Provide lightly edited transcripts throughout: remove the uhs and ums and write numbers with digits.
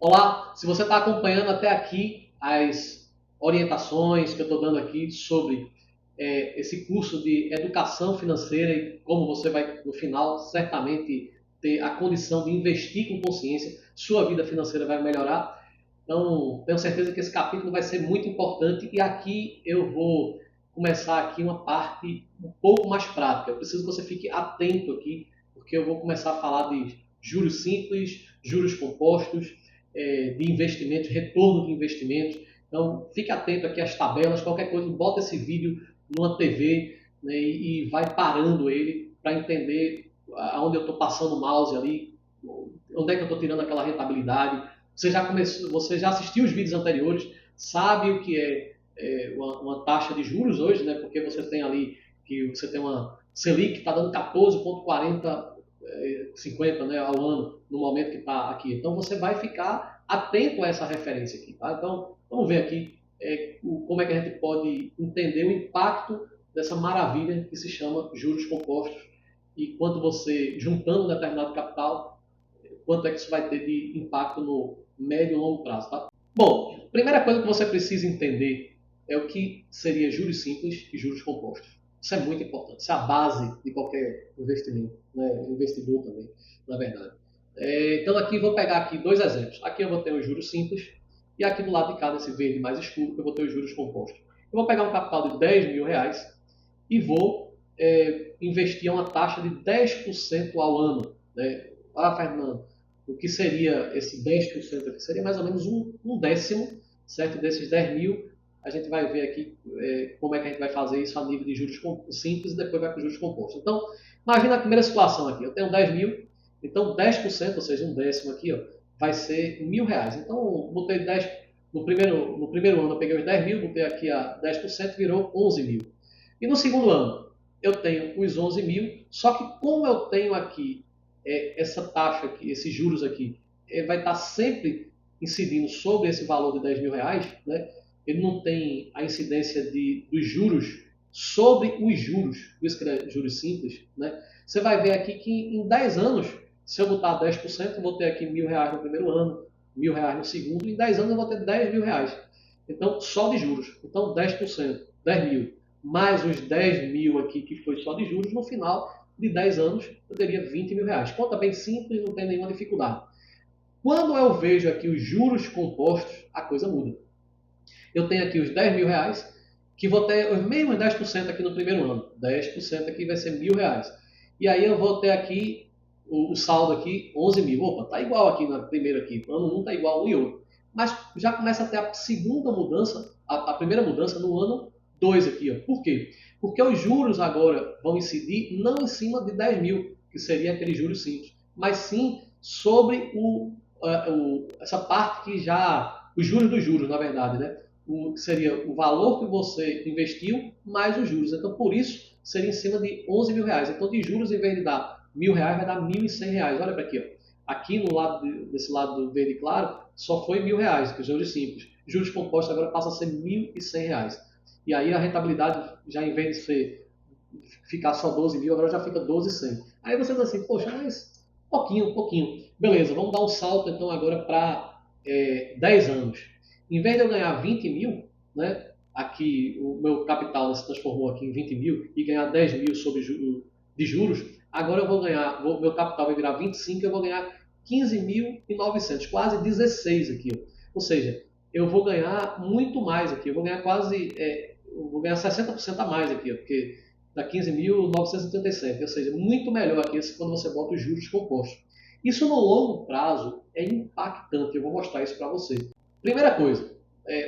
Olá, se você está acompanhando até aqui as orientações que eu estou dando aqui sobre esse curso de educação financeira e como você vai, no final, certamente ter a condição de investir com consciência, sua vida financeira vai melhorar. Então, tenho certeza que esse capítulo vai ser muito importante e aqui eu vou começar aqui uma parte um pouco mais prática. Eu preciso que você fique atento aqui, porque eu vou começar a falar de juros simples, juros compostos, de investimentos, retorno de investimentos. Então, fique atento aqui às tabelas, qualquer coisa, bota esse vídeo numa TV, né, e vai parando ele para entender aonde eu estou passando o mouse ali, onde é que eu estou tirando aquela rentabilidade. Você já assistiu os vídeos anteriores, sabe o que é uma taxa de juros hoje, né? Porque você tem ali que você tem uma Selic que está dando 14,40 50, né, ao ano, no momento que está aqui. Então você vai ficar atento a essa referência aqui. Tá? Então vamos ver aqui como é que a gente pode entender o impacto dessa maravilha que se chama juros compostos e quanto você, juntando um determinado capital, quanto é que isso vai ter de impacto no médio e longo prazo. Tá? Bom, primeira coisa que você precisa entender é o que seria juros simples e juros compostos. Isso é muito importante. Isso é a base de qualquer investimento, né? Investidor também, na verdade. Então aqui vou pegar aqui dois exemplos. Aqui eu vou ter os juros simples e aqui do lado de cá, desse verde mais escuro, eu vou ter os juros compostos. Eu vou pegar um capital de 10 mil reais e vou investir a uma taxa de 10% ao ano. Né? Ah, Fernando, o que seria esse 10% aqui? Seria mais ou menos um décimo, certo? Desses 10 mil, a gente vai ver aqui como é que a gente vai fazer isso a nível de juros simples e depois vai para os juros compostos. Então, imagina a primeira situação aqui. Eu tenho 10 mil, então 10%, ou seja, um décimo aqui, ó, vai ser R$ 1.000. Então, botei 10, no primeiro ano eu peguei os 10 mil, botei aqui a 10%, virou 11 mil. E no segundo ano, eu tenho os 11 mil, só que como eu tenho aqui essa taxa aqui, esses juros aqui, vai estar sempre incidindo sobre esse valor de 10 mil reais, né? Ele não tem a incidência dos juros sobre os juros, por isso que é juros simples, né? Você vai ver aqui que em 10 anos, se eu botar 10%, eu vou ter aqui R$ 1.000 no primeiro ano, R$ 1.000 no segundo, e em 10 anos eu vou ter 10 mil reais. Então, só de juros. Então, 10%, 10 mil, mais os 10 mil aqui que foi só de juros, no final de 10 anos eu teria 20 mil reais. Conta bem simples, não tem nenhuma dificuldade. Quando eu vejo aqui os juros compostos, a coisa muda. Eu tenho aqui os 10 mil reais, que vou ter os mesmos 10% aqui no primeiro ano. 10% aqui vai ser R$ 1.000. E aí eu vou ter aqui o saldo aqui, 11 mil. Opa, tá igual aqui na primeira aqui. Ano 1 tá igual um e outro. Mas já começa a ter a segunda mudança, a primeira mudança no ano 2 aqui. Ó. Por quê? Porque os juros agora vão incidir não em cima de 10 mil, que seria aquele juros simples, mas sim sobre essa parte que já... Os juros dos juros, na verdade, né? Que seria o valor que você investiu mais os juros. Então, por isso, seria em cima de 11 mil reais. Então, de juros, em vez de dar R$ 1.000, vai dar R$ 1.100. Olha para aqui. Ó. Aqui no lado desse lado do verde claro, só foi R$ 1.000, que os juros simples. Juros compostos agora passa a ser R$ 1.100. E aí a rentabilidade, já em vez de ficar só 12 mil, agora já fica 12.100. Aí você diz assim, poxa, mas pouquinho. Beleza, vamos dar um salto então agora para 10 anos. Em vez de eu ganhar 20 mil, né, aqui o meu capital se transformou aqui em 20 mil e ganhar 10 mil de juros, agora eu vou ganhar, meu capital vai virar 25, eu vou ganhar 15.900, quase 16 aqui. Ó. Ou seja, eu vou ganhar muito mais aqui, eu vou ganhar quase, eu vou ganhar 60% a mais aqui, ó, porque dá 15.937, ou seja, muito melhor aqui quando você bota os juros compostos. Isso no longo prazo é impactante, eu vou mostrar isso para você. Primeira coisa,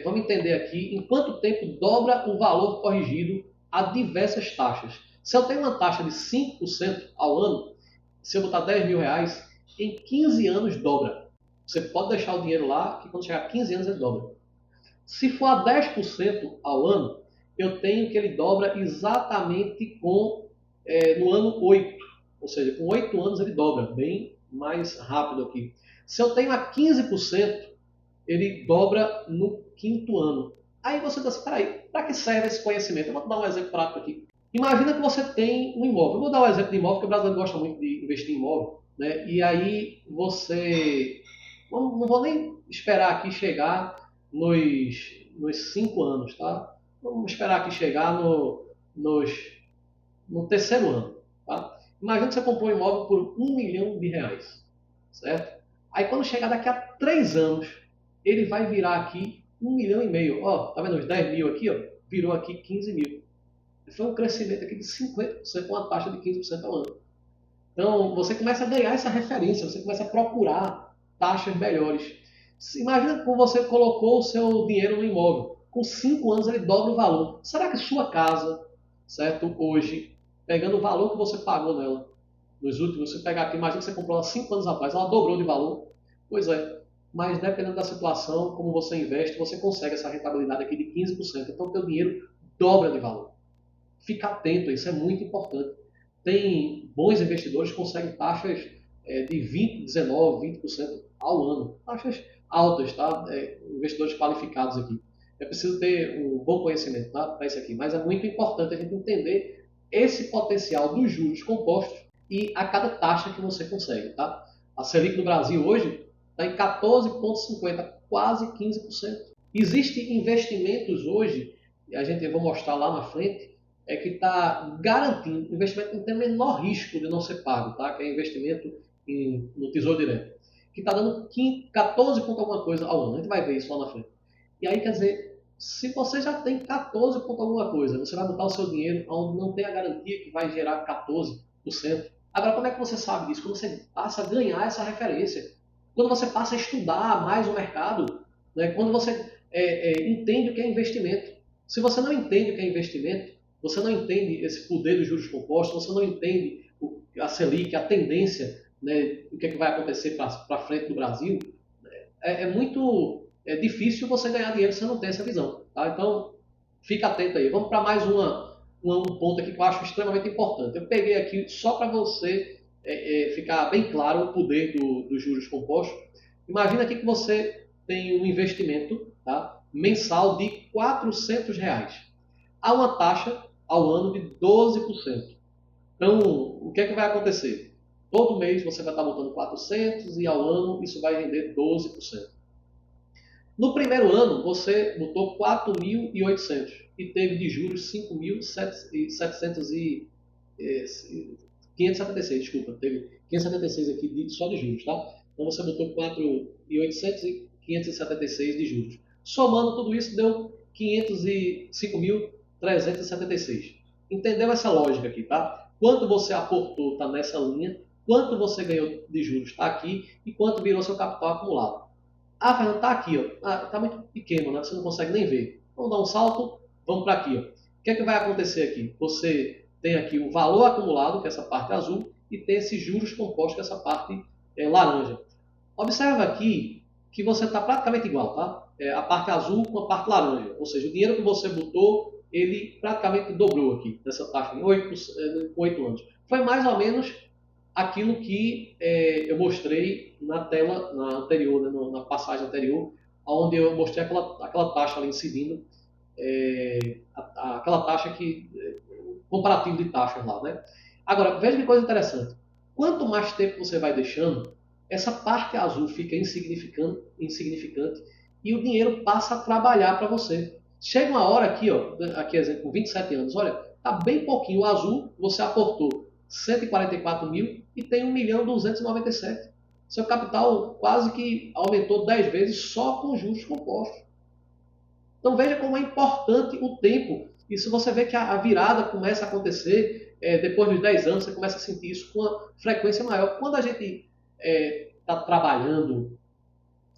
vamos entender aqui em quanto tempo dobra o valor corrigido a diversas taxas. Se eu tenho uma taxa de 5% ao ano, se eu botar 10 mil reais, em 15 anos dobra. Você pode deixar o dinheiro lá, que quando chegar a 15 anos ele dobra. Se for a 10% ao ano, eu tenho que ele dobra exatamente no ano 8. Ou seja, com 8 anos ele dobra, bem mais rápido aqui. Se eu tenho a 15%, ele dobra no quinto ano. Aí você diz assim, peraí, para que serve esse conhecimento? Eu vou dar um exemplo prático aqui. Imagina que você tem um imóvel. Eu vou dar um exemplo de imóvel, porque o brasileiro gosta muito de investir em imóvel. Né? E aí você Não vou nem esperar aqui chegar nos 5 anos, tá? Vamos esperar aqui chegar nos, no terceiro ano, tá? Imagina que você comprou um imóvel por R$ 1 milhão, certo? Aí quando chegar daqui a 3 anos, ele vai virar aqui 1,5 milhão. Ó, tá vendo os 10 mil aqui, ó? Virou aqui 15 mil. Foi um crescimento aqui de 50%, com uma taxa de 15% ao ano. Então, você começa a ganhar essa referência, você começa a procurar taxas melhores. Imagina como você colocou o seu dinheiro no imóvel. Com 5 anos ele dobra o valor. Será que sua casa, certo, hoje, pegando o valor que você pagou nela, nos últimos, você pegar aqui, imagina que você comprou ela 5 anos atrás, ela dobrou de valor? Pois é. Mas dependendo da situação, como você investe, você consegue essa rentabilidade aqui de 15%. Então, o teu dinheiro dobra de valor. Fica atento, isso é muito importante. Tem bons investidores que conseguem taxas de 20, 19, 20% ao ano. Taxas altas, tá? Investidores qualificados aqui. É preciso ter um bom conhecimento, tá? Para isso aqui. Mas é muito importante a gente entender esse potencial dos juros compostos e a cada taxa que você consegue, tá? A Selic no Brasil hoje está em 14,50, quase 15%. Existem investimentos hoje, e eu vou mostrar lá na frente, que está garantindo investimento que não tem o menor risco de não ser pago, tá? Que é investimento no Tesouro Direto, que está dando 14 ponto alguma coisa ao ano. A gente vai ver isso lá na frente. E aí, quer dizer, se você já tem 14 ponto alguma coisa, você vai botar o seu dinheiro onde não tem a garantia que vai gerar 14%. Agora, como é que você sabe disso? Quando você passa a ganhar essa referência, quando você passa a estudar mais o mercado, né? Quando você entende o que é investimento. Se você não entende o que é investimento, você não entende esse poder dos juros compostos, você não entende a Selic, a tendência, né, o que, que vai acontecer para frente no Brasil, é muito difícil você ganhar dinheiro se você não tem essa visão. Tá? Então, fica atento aí. Vamos para mais um ponto aqui que eu acho extremamente importante. Eu peguei aqui só para você ficar bem claro o poder dos juros compostos. Imagina aqui que você tem um investimento, tá, mensal de R$ 400. Há uma taxa ao ano de 12%. Então, o que é que vai acontecer? Todo mês você vai estar botando 400 e ao ano isso vai render 12%. No primeiro ano, você botou 4.800 e teve de juros 5.700 e 576, desculpa, teve 576 aqui só de juros, tá? Então você botou 4.800 e 576 de juros. Somando tudo isso deu 505.376. Entendeu essa lógica aqui, tá? Quanto você aportou está nessa linha, quanto você ganhou de juros está aqui e quanto virou seu capital acumulado. Ah, Fernando, tá aqui, ó. Ah, tá muito pequeno, né? Você não consegue nem ver. Vamos dar um salto, vamos para aqui, ó. O que é que vai acontecer aqui? Você tem aqui o valor acumulado, que é essa parte azul, e tem esses juros compostos, que é essa parte laranja. Observa aqui que você está praticamente igual, tá? A parte azul com a parte laranja. Ou seja, o dinheiro que você botou, ele praticamente dobrou aqui, nessa taxa, em 8 anos. Foi mais ou menos aquilo que eu mostrei na tela anterior, né, na passagem anterior, onde eu mostrei aquela taxa ali incidindo, aquela taxa comparativo de taxas lá, né? Agora, veja que coisa interessante. Quanto mais tempo você vai deixando, essa parte azul fica insignificante e o dinheiro passa a trabalhar para você. Chega uma hora aqui, ó, aqui exemplo, com 27 anos, olha, tá bem pouquinho o azul, você aportou 144 mil e tem 1.297. Seu capital quase que aumentou 10 vezes só com juros compostos. Então veja como é importante o tempo. E se você vê que a virada começa a acontecer, depois dos 10 anos, você começa a sentir isso com uma frequência maior. Quando a gente está trabalhando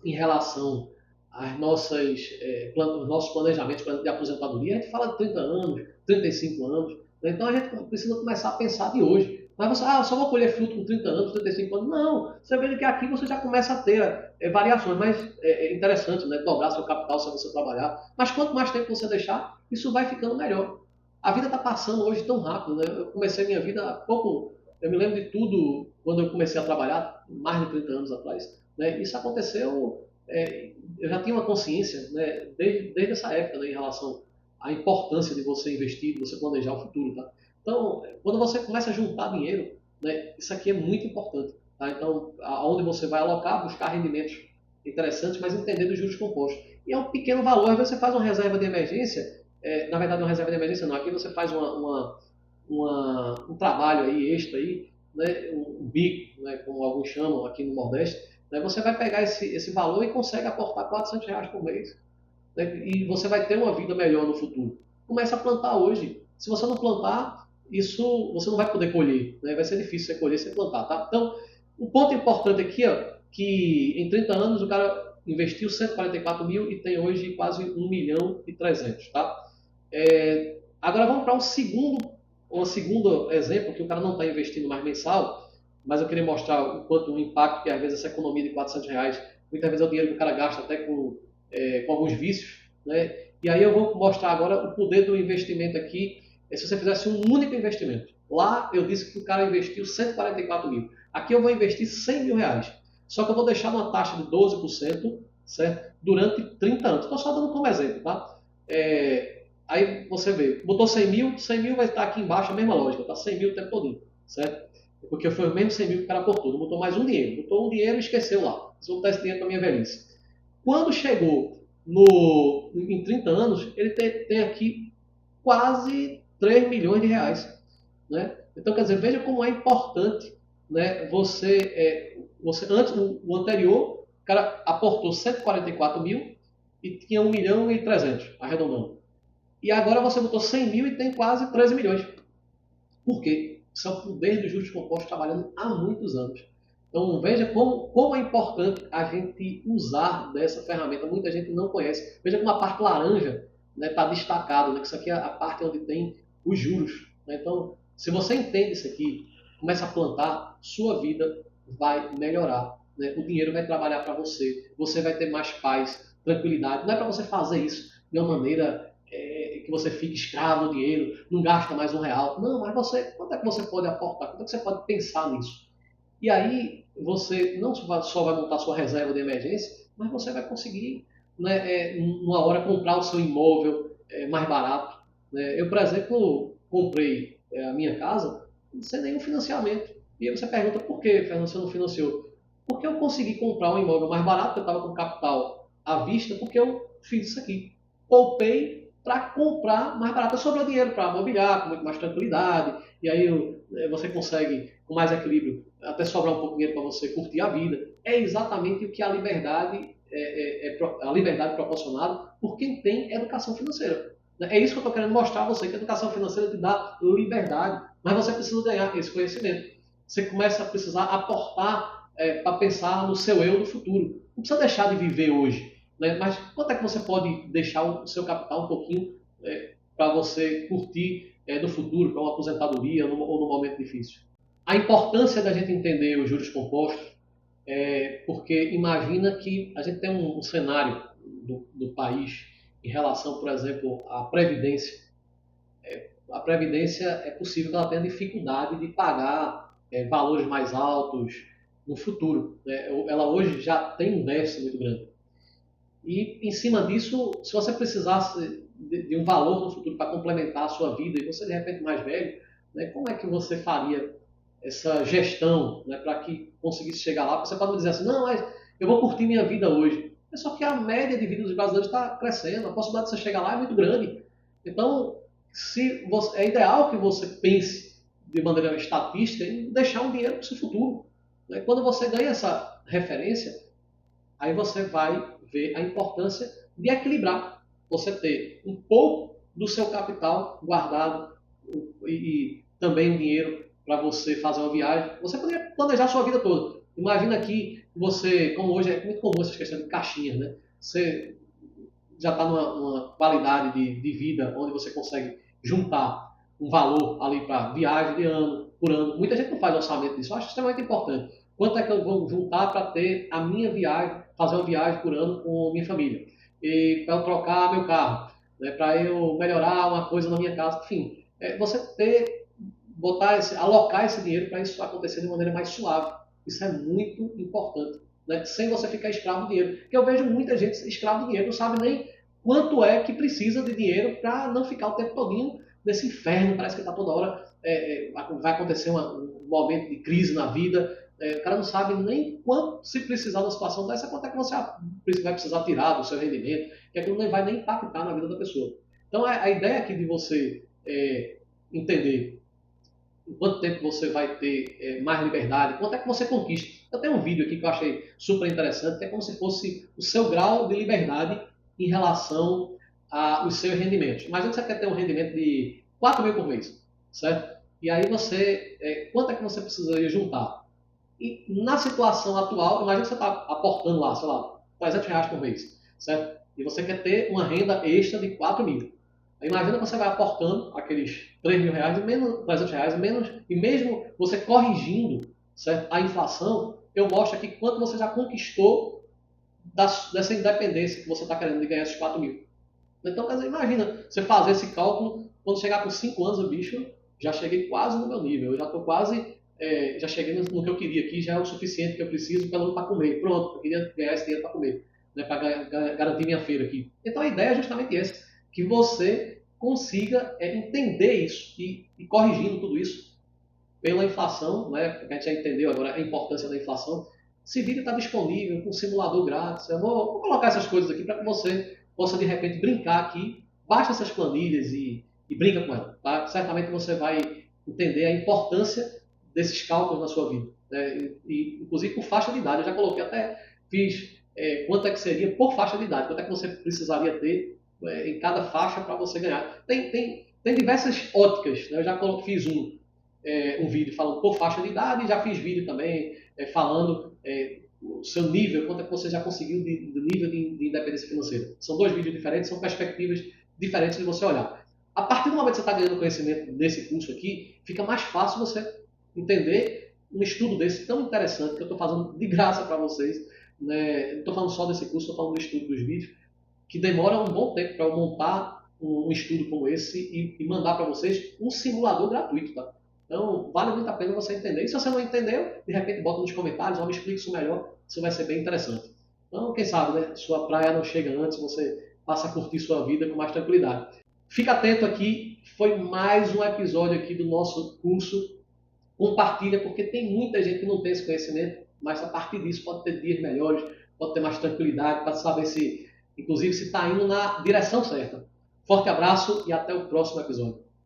em relação aos nossos planejamentos de aposentadoria, a gente fala de 30 anos, 35 anos. Né? Então a gente precisa começar a pensar de hoje. Mas você, eu só vou colher fruto com 30 anos, 35 anos. Não, você vê que aqui você já começa a ter variações, mas é interessante, né? Dobrar seu capital se você trabalhar. Mas quanto mais tempo você deixar, isso vai ficando melhor. A vida está passando hoje tão rápido, né? Eu comecei minha vida há pouco, eu me lembro de tudo quando eu comecei a trabalhar, mais de 30 anos atrás. Né? Isso aconteceu, eu já tinha uma consciência, né, desde essa época, né, em relação à importância de você investir, de você planejar o futuro. Tá? Então, quando você começa a juntar dinheiro, né, isso aqui é muito importante. Tá? Então, aonde você vai alocar, buscar rendimentos interessantes, mas entender dos juros compostos. E é um pequeno valor, às vezes você faz uma reserva de emergência, na verdade uma reserva de emergência não, aqui você faz um trabalho aí extra aí, né, um bico, né, como alguns chamam aqui no Nordeste, né, você vai pegar esse valor e consegue aportar R$ 400 por mês, né, e você vai ter uma vida melhor no futuro. Começa a plantar hoje. Se você não plantar, isso você não vai poder colher, né, vai ser difícil você colher sem plantar, tá? Então, um ponto importante aqui, ó, que em 30 anos o cara investiu 144 mil e tem hoje quase 1.300.000, tá? Agora vamos para um segundo exemplo, que o cara não está investindo mais mensal, mas eu queria mostrar o quanto o impacto que às vezes essa economia de R$ 400, muitas vezes é o dinheiro que o cara gasta até com alguns vícios, né? E aí eu vou mostrar agora o poder do investimento aqui, se você fizesse um único investimento. Lá eu disse que o cara investiu 144 mil. Aqui eu vou investir R$ 100.000. Só que eu vou deixar uma taxa de 12%, certo? Durante 30 anos. Estou só dando como exemplo, tá? Aí você vê, botou 100 mil vai estar aqui embaixo a mesma lógica, tá 100 mil o tempo todo, certo? Porque foi o mesmo 100 mil que o cara aportou, não botou mais um dinheiro, botou um dinheiro e esqueceu lá. Vou botar esse dinheiro para minha velhice. Quando chegou em 30 anos, ele tem aqui quase 3 milhões de reais, né? Então, quer dizer, veja como é importante, né, você antes, o anterior, o cara aportou 144 mil e tinha 1.300.000, arredondando. E agora você botou 100 mil e tem quase 13 milhões. Por quê? Isso é o poder dos juros compostos trabalhando há muitos anos. Então veja como é importante a gente usar dessa ferramenta. Muita gente não conhece. Veja como a parte laranja está destacado, né, que isso aqui é a parte onde tem os juros. Né? Então, se você entende isso aqui, começa a plantar, sua vida vai melhorar. Né? O dinheiro vai trabalhar para você. Você vai ter mais paz, tranquilidade. Não é para você fazer isso de uma maneira que você fique escravo do dinheiro, não gasta mais R$ 1. Não, mas quanto é que você pode aportar? Quanto é que você pode pensar nisso? E aí você não só vai montar sua reserva de emergência, mas você vai conseguir, né, numa hora, comprar o seu imóvel mais barato. Né? Eu, por exemplo, comprei a minha casa sem nenhum financiamento. E aí você pergunta, por que, Fernando, você não financiou? Porque eu consegui comprar um imóvel mais barato, eu estava com capital à vista, porque eu fiz isso aqui. Poupei para comprar mais barato. Sobrou dinheiro para mobiliar, com muito mais tranquilidade, e aí você consegue, com mais equilíbrio, até sobrar um pouco de dinheiro para você curtir a vida. É exatamente o que a liberdade proporcionada por quem tem educação financeira. É isso que eu estou querendo mostrar a você, que a educação financeira te dá liberdade, mas você precisa ganhar esse conhecimento. Você começa a precisar aportar para pensar no seu eu do futuro. Não precisa deixar de viver hoje, né? Mas quanto é que você pode deixar o seu capital um pouquinho para você curtir no futuro, para uma aposentadoria ou num momento difícil? A importância da gente entender os juros compostos porque imagina que a gente tem um cenário do país em relação, por exemplo, à Previdência. A Previdência é possível que ela tenha dificuldade de pagar valores mais altos no futuro. Né? Ela hoje já tem um déficit muito grande. E, em cima disso, se você precisasse de um valor no futuro para complementar a sua vida e você, de repente, mais velho, né, como é que você faria essa gestão, né, para que conseguisse chegar lá? Você pode me dizer assim, não, mas eu vou curtir minha vida hoje. É só que a média de vida dos brasileiros está crescendo, a possibilidade de você chegar lá é muito grande. Então, é ideal que você pense de maneira estatística em deixar um dinheiro para o seu futuro. Né? Quando você ganha essa referência, aí você vai ver a importância de equilibrar. Você ter um pouco do seu capital guardado e também um dinheiro para você fazer uma viagem. Você poderia planejar a sua vida toda. Imagina aqui você, como hoje é muito comum essa questão de caixinhas, né? Você já está numa qualidade de vida onde você consegue juntar um valor ali para viagem de ano por ano. Muita gente não faz orçamento disso. Eu acho extremamente importante. Quanto é que eu vou juntar para ter a minha viagem, fazer uma viagem por ano com minha família? E para eu trocar meu carro, né? Para eu melhorar uma coisa na minha casa. Enfim, você alocar esse dinheiro para isso acontecer de maneira mais suave. Isso é muito importante. Né? Sem você ficar escravo do dinheiro. Porque eu vejo muita gente escravo do dinheiro, não sabe nem quanto é que precisa de dinheiro para não ficar o tempo todinho nesse inferno. Parece que está toda hora vai acontecer um momento de crise na vida O cara não sabe nem quanto, se precisar da situação dessa, quanto é que você vai precisar tirar do seu rendimento, que aquilo não vai nem impactar na vida da pessoa. Então, a ideia aqui de você entender em quanto tempo você vai ter mais liberdade, quanto é que você conquista. Eu tenho um vídeo aqui que eu achei super interessante, que é como se fosse o seu grau de liberdade em relação aos seus rendimentos. Imagina que você quer ter um rendimento de 4 mil por mês, certo? E aí quanto é que você precisaria juntar? E na situação atual, imagina que você está aportando lá, sei lá, R$ 300 por mês, certo? E você quer ter uma renda extra de 4 mil. Imagina que você vai aportando aqueles R$ 3.000 e menos R$ 300 menos, e mesmo você corrigindo, certo, a inflação, eu mostro aqui quanto você já conquistou dessa independência que você está querendo de ganhar esses 4 mil. Então, quer dizer, imagina você fazer esse cálculo, quando chegar com 5 anos, o bicho, já cheguei quase no meu nível, eu já estou quase, já cheguei no que eu queria aqui, já é o suficiente que eu preciso pelo menos para comer. Pronto, eu queria ganhar esse dinheiro para comer, né, para garantir minha feira aqui. Então a ideia é justamente essa, que você consiga entender isso e corrigindo tudo isso pela inflação, né, que a gente já entendeu agora a importância da inflação. Esse vídeo está disponível com simulador grátis. Eu vou colocar essas coisas aqui para que você possa de repente brincar aqui, baixa essas planilhas e brinca com elas. Tá? Certamente você vai entender a importância desses cálculos na sua vida. Né? Inclusive por faixa de idade. Eu já coloquei até, fiz quanto é que seria por faixa de idade, quanto é que você precisaria ter em cada faixa para você ganhar. Tem diversas óticas. Né? Eu já fiz um vídeo falando por faixa de idade e já fiz vídeo também falando o seu nível, quanto é que você já conseguiu de nível de independência financeira. São dois vídeos diferentes, são perspectivas diferentes de você olhar. A partir do momento que você está ganhando conhecimento nesse curso aqui, fica mais fácil você entender um estudo desse tão interessante que eu estou fazendo de graça para vocês. Né? Não estou falando só desse curso, estou falando do estudo dos vídeos, que demora um bom tempo para eu montar um estudo como esse e mandar para vocês um simulador gratuito. Tá? Então, vale muito a pena você entender. E se você não entendeu, de repente bota nos comentários ou me explica isso melhor, isso vai ser bem interessante. Então, quem sabe, né? Sua praia não chega antes, você passa a curtir sua vida com mais tranquilidade. Fica atento aqui, foi mais um episódio aqui do nosso curso. Compartilha, porque tem muita gente que não tem esse conhecimento, mas a partir disso pode ter dias melhores, pode ter mais tranquilidade, para saber inclusive, se está indo na direção certa. Forte abraço e até o próximo episódio.